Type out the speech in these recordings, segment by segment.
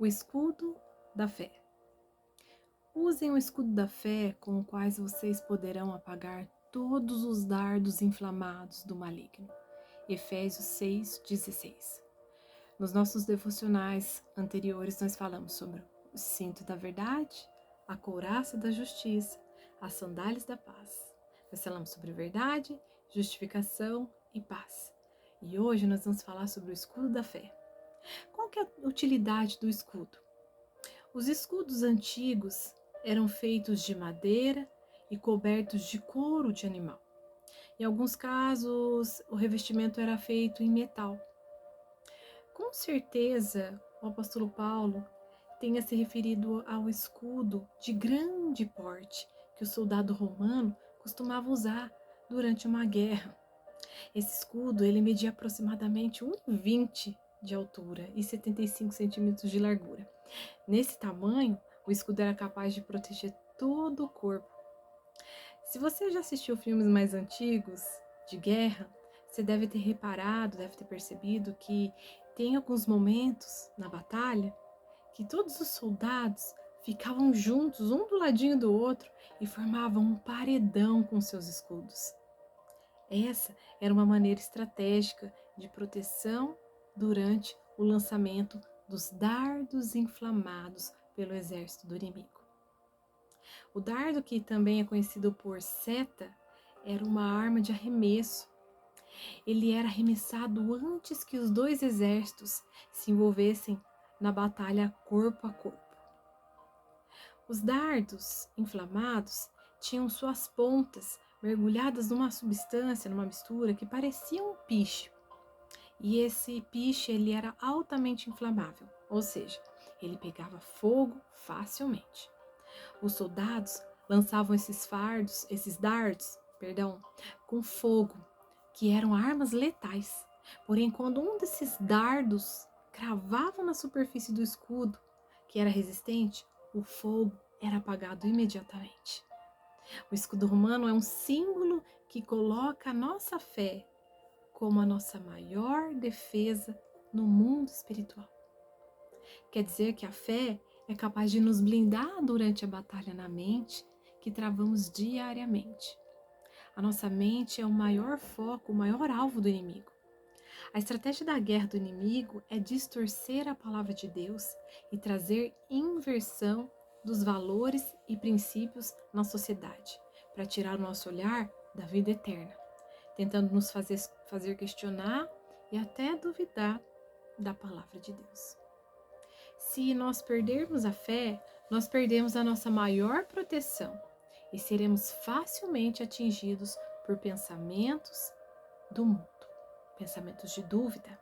O escudo da fé. Usem o escudo da fé com o quais vocês poderão apagar todos os dardos inflamados do maligno. Efésios 6:16. Nos nossos devocionais anteriores nós falamos sobre o cinto da verdade, a couraça da justiça, as sandálias da paz. Nós falamos sobre verdade, justificação e paz. E hoje nós vamos falar sobre o escudo da fé. Qual que é a utilidade do escudo? Os escudos antigos eram feitos de madeira e cobertos de couro de animal. Em alguns casos, o revestimento era feito em metal. Com certeza, o apóstolo Paulo tenha se referido ao escudo de grande porte que o soldado romano costumava usar durante uma guerra. Esse escudo ele media aproximadamente 1,20 de altura e 75 centímetros de largura. Nesse tamanho, o escudo era capaz de proteger todo o corpo. Se você já assistiu filmes mais antigos de guerra, você deve ter reparado, deve ter percebido que tem alguns momentos na batalha que todos os soldados ficavam juntos, um do ladinho do outro, e formavam um paredão com seus escudos. Essa era uma maneira estratégica de proteção durante o lançamento dos dardos inflamados pelo exército do inimigo. O dardo, que também é conhecido por seta, era uma arma de arremesso. Ele era arremessado antes que os dois exércitos se envolvessem na batalha corpo a corpo. Os dardos inflamados tinham suas pontas mergulhadas numa substância, numa mistura que parecia um piche. E esse piche ele era altamente inflamável, ou seja, ele pegava fogo facilmente. Os soldados lançavam esses dardos, com fogo, que eram armas letais. Porém, quando um desses dardos cravava na superfície do escudo, que era resistente, o fogo era apagado imediatamente. O escudo romano é um símbolo que coloca a nossa fé como a nossa maior defesa no mundo espiritual. Quer dizer que a fé é capaz de nos blindar durante a batalha na mente que travamos diariamente. A nossa mente é o maior foco, o maior alvo do inimigo. A estratégia da guerra do inimigo é distorcer a palavra de Deus e trazer inversão dos valores e princípios na sociedade, para tirar o nosso olhar da vida eterna, tentando nos fazer questionar e até duvidar da palavra de Deus. Se nós perdermos a fé, nós perdemos a nossa maior proteção e seremos facilmente atingidos por pensamentos do mundo, pensamentos de dúvida.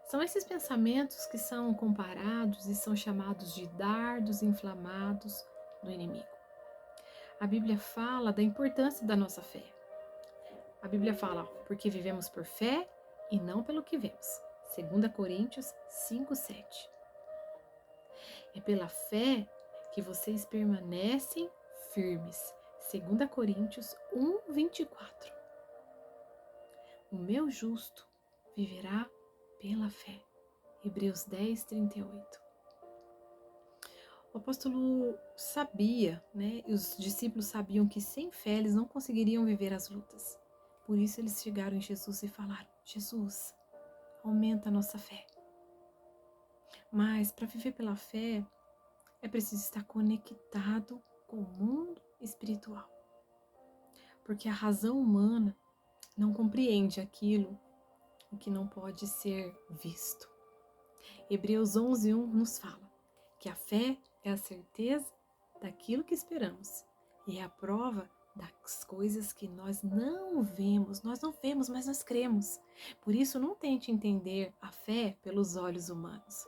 São esses pensamentos que são comparados e são chamados de dardos inflamados do inimigo. A Bíblia fala da importância da nossa fé. A Bíblia fala, porque vivemos por fé e não pelo que vemos. 2 Coríntios 5:7. É pela fé que vocês permanecem firmes. 2 Coríntios 1:24. O meu justo viverá pela fé. Hebreus 10:38. O apóstolo sabia, e os discípulos sabiam que sem fé eles não conseguiriam viver as lutas. Por isso eles chegaram em Jesus e falaram: Jesus, aumenta a nossa fé. Mas para viver pela fé, é preciso estar conectado com o mundo espiritual. Porque a razão humana não compreende aquilo que não pode ser visto. Hebreus 11:1 nos fala que a fé é a certeza daquilo que esperamos e é a prova das coisas que nós não vemos. Nós não vemos, mas nós cremos. Por isso, não tente entender a fé pelos olhos humanos.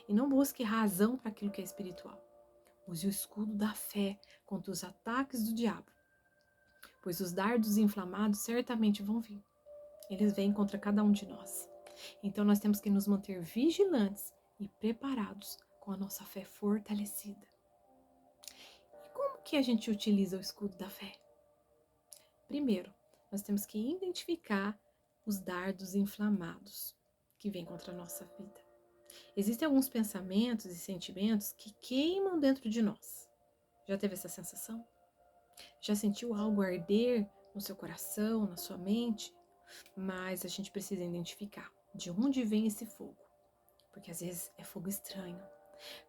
E não busque razão para aquilo que é espiritual. Use o escudo da fé contra os ataques do diabo, pois os dardos inflamados certamente vão vir. Eles vêm contra cada um de nós. Então nós temos que nos manter vigilantes e preparados com a nossa fé fortalecida. E como que a gente utiliza o escudo da fé? Primeiro, nós temos que identificar os dardos inflamados que vêm contra a nossa vida. Existem alguns pensamentos e sentimentos que queimam dentro de nós. Já teve essa sensação? Já sentiu algo arder no seu coração, na sua mente? Mas a gente precisa identificar de onde vem esse fogo, porque às vezes é fogo estranho.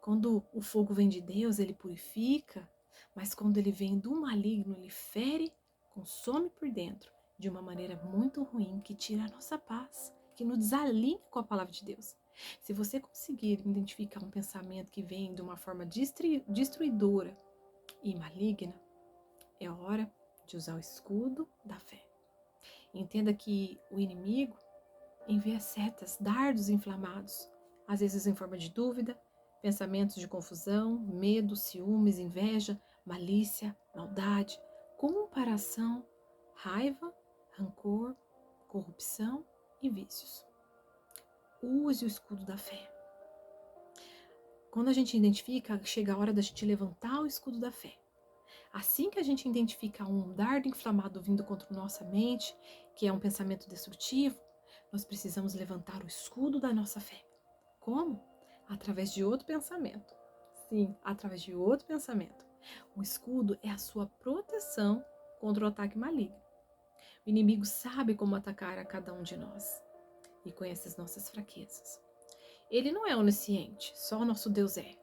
Quando o fogo vem de Deus, ele purifica, mas quando ele vem do maligno, ele fere, consome por dentro, de uma maneira muito ruim, que tira a nossa paz, que nos desalinha com a palavra de Deus. Se você conseguir identificar um pensamento que vem de uma forma destruidora e maligna, é hora de usar o escudo da fé. Entenda que o inimigo envia setas, dardos inflamados, às vezes em forma de dúvida, pensamentos de confusão, medo, ciúmes, inveja, malícia, maldade, comparação, raiva, rancor, corrupção e vícios. Use o escudo da fé. Quando a gente identifica, chega a hora da gente levantar o escudo da fé. Assim que a gente identifica um dardo inflamado vindo contra nossa mente, que é um pensamento destrutivo, nós precisamos levantar o escudo da nossa fé. Como? Através de outro pensamento. Sim, através de outro pensamento. O escudo é a sua proteção contra o ataque maligno. O inimigo sabe como atacar a cada um de nós e conhece as nossas fraquezas. Ele não é onisciente, só o nosso Deus é.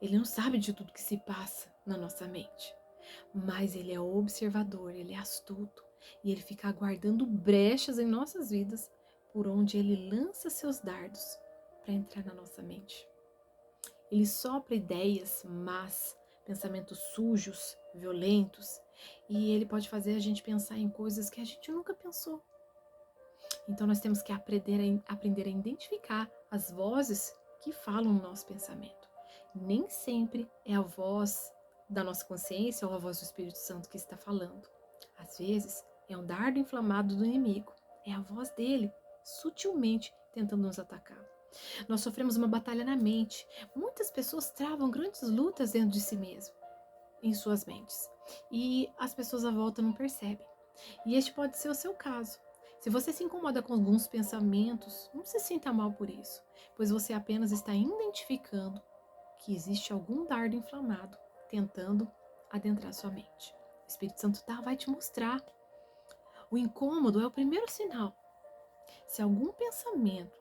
Ele não sabe de tudo que se passa na nossa mente. Mas ele é observador, ele é astuto e ele fica aguardando brechas em nossas vidas por onde ele lança seus dardos para entrar na nossa mente. Ele sopra ideias más, pensamentos sujos, violentos, e ele pode fazer a gente pensar em coisas que a gente nunca pensou. Então nós temos que aprender a identificar as vozes que falam no nosso pensamento. Nem sempre é a voz da nossa consciência ou a voz do Espírito Santo que está falando. Às vezes é um dardo inflamado do inimigo, é a voz dele, sutilmente tentando nos atacar. Nós sofremos uma batalha na mente. Muitas pessoas travam grandes lutas dentro de si mesmo, em suas mentes. E as pessoas à volta não percebem. E este pode ser o seu caso. Se você se incomoda com alguns pensamentos, não se sinta mal por isso, pois você apenas está identificando que existe algum dardo inflamado tentando adentrar sua mente. O Espírito Santo vai te mostrar. O incômodo é o primeiro sinal. Se algum pensamento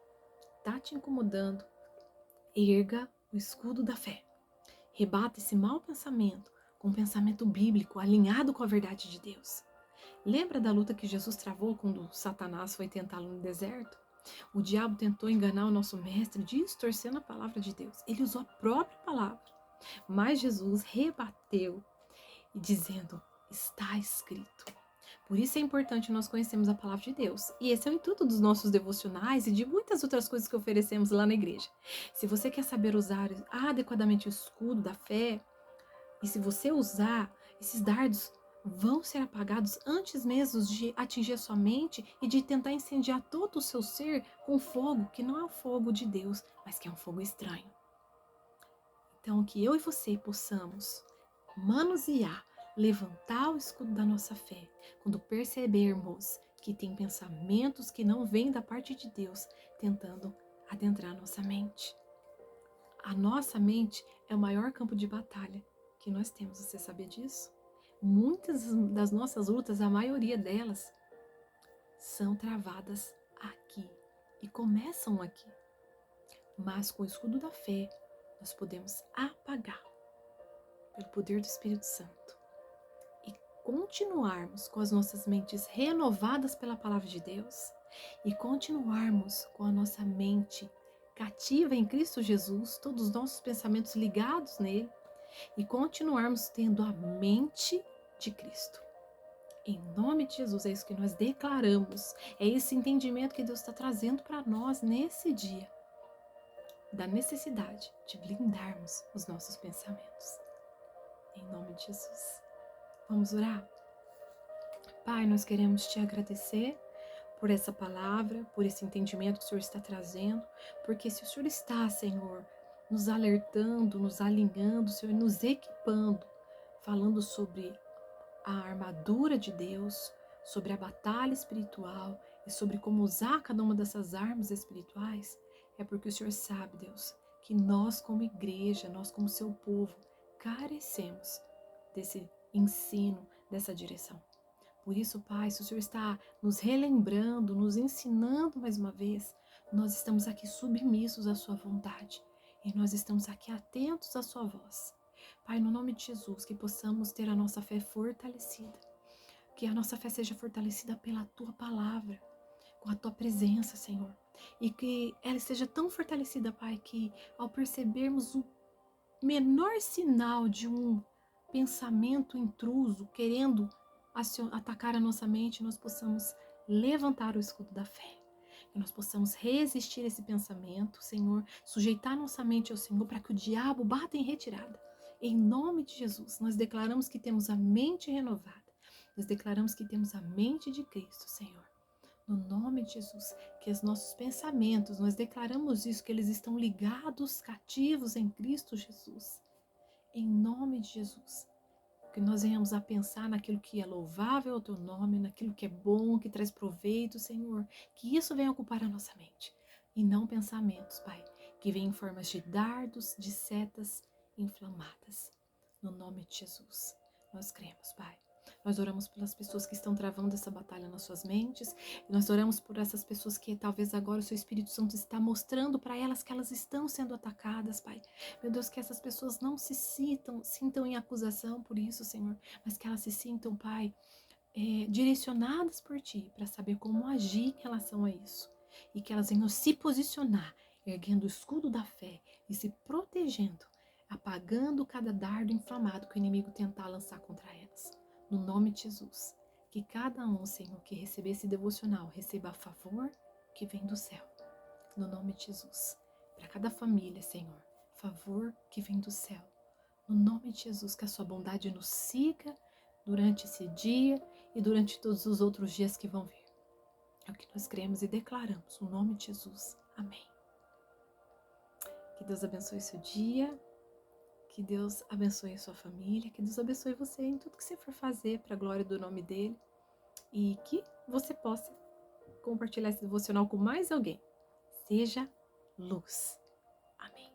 está te incomodando, erga o escudo da fé. Rebata esse mau pensamento com um pensamento bíblico alinhado com a verdade de Deus. Lembra da luta que Jesus travou quando Satanás foi tentá-lo no deserto? O diabo tentou enganar o nosso mestre, distorcendo a palavra de Deus. Ele usou a própria palavra, mas Jesus rebateu, dizendo: está escrito. Por isso é importante nós conhecermos a palavra de Deus. E esse é o intuito dos nossos devocionais e de muitas outras coisas que oferecemos lá na igreja. Se você quer saber usar adequadamente o escudo da fé, e se você usar, esses dardos vão ser apagados antes mesmo de atingir a sua mente e de tentar incendiar todo o seu ser com fogo que não é o fogo de Deus, mas que é um fogo estranho. Então, que eu e você possamos manusear, levantar o escudo da nossa fé, quando percebermos que tem pensamentos que não vêm da parte de Deus tentando adentrar a nossa mente. A nossa mente é o maior campo de batalha que nós temos, você sabia disso? Muitas das nossas lutas, a maioria delas, são travadas aqui e começam aqui. Mas com o escudo da fé, nós podemos apagar pelo poder do Espírito Santo e continuarmos com as nossas mentes renovadas pela palavra de Deus e continuarmos com a nossa mente cativa em Cristo Jesus, todos os nossos pensamentos ligados nele, e continuarmos tendo a mente de Cristo. Em nome de Jesus, é isso que nós declaramos, é esse entendimento que Deus está trazendo para nós nesse dia, da necessidade de blindarmos os nossos pensamentos. Em nome de Jesus. Vamos orar? Pai, nós queremos te agradecer por essa palavra, por esse entendimento que o Senhor está trazendo, porque se o Senhor está, Senhor, nos alertando, nos alinhando, Senhor, nos equipando, falando sobre a armadura de Deus, sobre a batalha espiritual e sobre como usar cada uma dessas armas espirituais, é porque o Senhor sabe, Deus, que nós como igreja, nós como seu povo, carecemos desse ensino, dessa direção. Por isso, Pai, se o Senhor está nos relembrando, nos ensinando mais uma vez, nós estamos aqui submissos à sua vontade e nós estamos aqui atentos à sua voz. Pai, no nome de Jesus, que possamos ter a nossa fé fortalecida, que a nossa fé seja fortalecida pela tua palavra, com a tua presença, Senhor, e que ela esteja tão fortalecida, Pai, que ao percebermos o menor sinal de um pensamento intruso querendo atacar a nossa mente, nós possamos levantar o escudo da fé. Que nós possamos resistir a esse pensamento, Senhor, sujeitar nossa mente ao Senhor para que o diabo bata em retirada. Em nome de Jesus, nós declaramos que temos a mente renovada. Nós declaramos que temos a mente de Cristo, Senhor. No nome de Jesus, que os nossos pensamentos, nós declaramos isso, que eles estão ligados, cativos em Cristo Jesus. Em nome de Jesus, que nós venhamos a pensar naquilo que é louvável ao teu nome, naquilo que é bom, que traz proveito, Senhor, que isso venha ocupar a nossa mente, e não pensamentos, Pai, que vêm em formas de dardos, de setas inflamadas. No nome de Jesus, nós cremos, Pai. Nós oramos pelas pessoas que estão travando essa batalha nas suas mentes. Nós oramos por essas pessoas que talvez agora o seu Espírito Santo está mostrando para elas que elas estão sendo atacadas, Pai. Meu Deus, que essas pessoas não se sintam em acusação por isso, Senhor, mas que elas se sintam, Pai, direcionadas por Ti para saber como agir em relação a isso. E que elas venham se posicionar, erguendo o escudo da fé e se protegendo, apagando cada dardo inflamado que o inimigo tentar lançar contra elas. No nome de Jesus, que cada um, Senhor, que receber esse devocional, receba a favor que vem do céu. No nome de Jesus, para cada família, Senhor, favor que vem do céu. No nome de Jesus, que a sua bondade nos siga durante esse dia e durante todos os outros dias que vão vir. É o que nós cremos e declaramos, no nome de Jesus. Amém. Que Deus abençoe seu dia, que Deus abençoe a sua família, que Deus abençoe você em tudo que você for fazer para a glória do nome dele e que você possa compartilhar esse devocional com mais alguém. Seja luz. Amém.